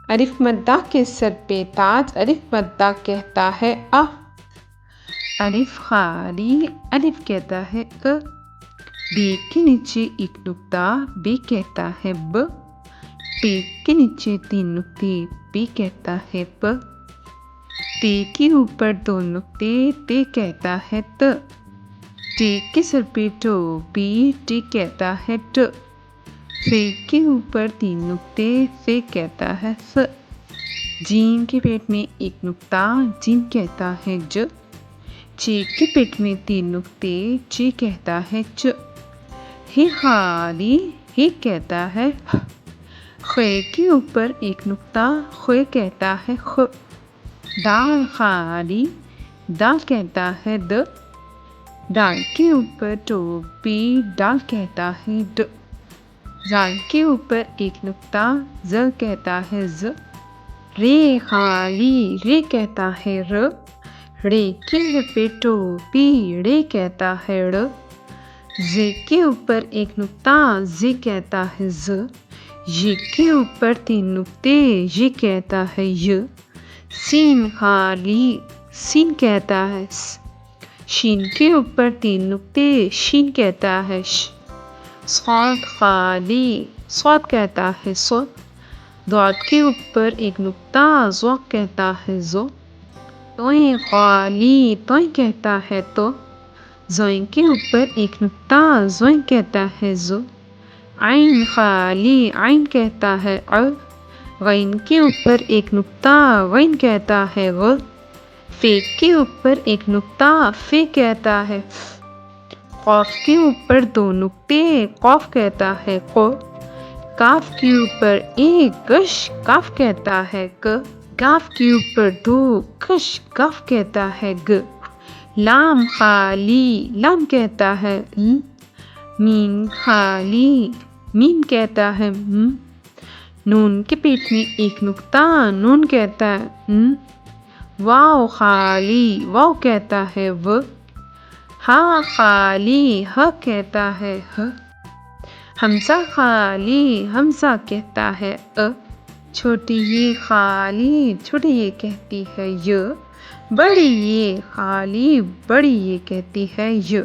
الف مدہ کے سر پہ تاج، الف مدہ کہتا ہے آ۔ الف خالی، الف کہتا ہے بے کے نیچے ایک نقطہ، بے کہتا ہے ب۔ ٹے کے نیچے 3 نقطے، پے کہتا ہے پ۔ تے کے اوپر 2 نقطے، تے کہتا ہے ت۔ ٹے کے سر پہ ٹوپی، ٹے کہتا ہے ٹ۔ فے کے اوپر 3 نقطے، فے کہتا ہے ف۔ جیم کے پیٹ میں 1 نقطہ، جیم کہتا ہے ج۔ چے کے پیٹ میں 3 نقطے، چے کہتا ہے چ۔ ہے خالی، ہے کہتا ہے ہ۔ خے کے اوپر 1 نقطہ، خے کہتا ہے خ۔ دال خالی، دال کہتا ہے د۔ ڈال کے اوپر ٹوپی، ڈال کہتا ہے ڈ۔ زال کے اوپر 1 نقطہ، ز کہتا ہے ز۔ رے خالی، رے کہتا ہے ر۔ رے کے سر پہ ٹوپی، رے کہتا ہے ڑ۔ زے کے اوپر 1 نقطہ، زے کہتا ہے ز۔ ی کے اوپر 3 نقطے، یہ کہتا ہے ی۔ سین خالی، سین کہتا ہے س۔ شین کے اوپر 3 نقطے، شین کہتا ہے ش۔ صاد خالی، صاد کہتا ہے س۔ ضاد کے اوپر 1 نقطہ، ض کہتا ہے ز۔ توئیں خالی، توئیں کہتا ہے تو۔ زوئیں کے اوپر 1 نقطہ، زوئیں کہتا ہے ز۔ عین خالی، عین کہتا ہے ع۔ غین کے اوپر 1 نقطہ، غین کہتا ہے غ۔ فے کے اوپر 1 نقطہ، فے کہتا ہے ف۔ قاف کے اوپر 2 نقطے، قاف کہتا ہے ق۔ کاف کے اوپر 1 کش، کاف کہتا ہے ک۔ کاف کے اوپر 2 کش، کاف کہتا ہے گ۔ لام خالی، لام کہتا ہے ل۔ میم خالی، میم کہتا ہے م۔ نون کے پیٹ میں 1 نقطہ، نون کہتا ہے ن۔ واو خالی، واو کہتا ہے و۔ ہا خالی، ہ کہتا ہے ہ۔ ہمزہ خالی، ہمزہ کہتا ہے ا۔ چھوٹی ی خالی، چھوٹی ی کہتی ہے ی۔ بڑی ی خالی، بڑی ی کہتی ہے ی۔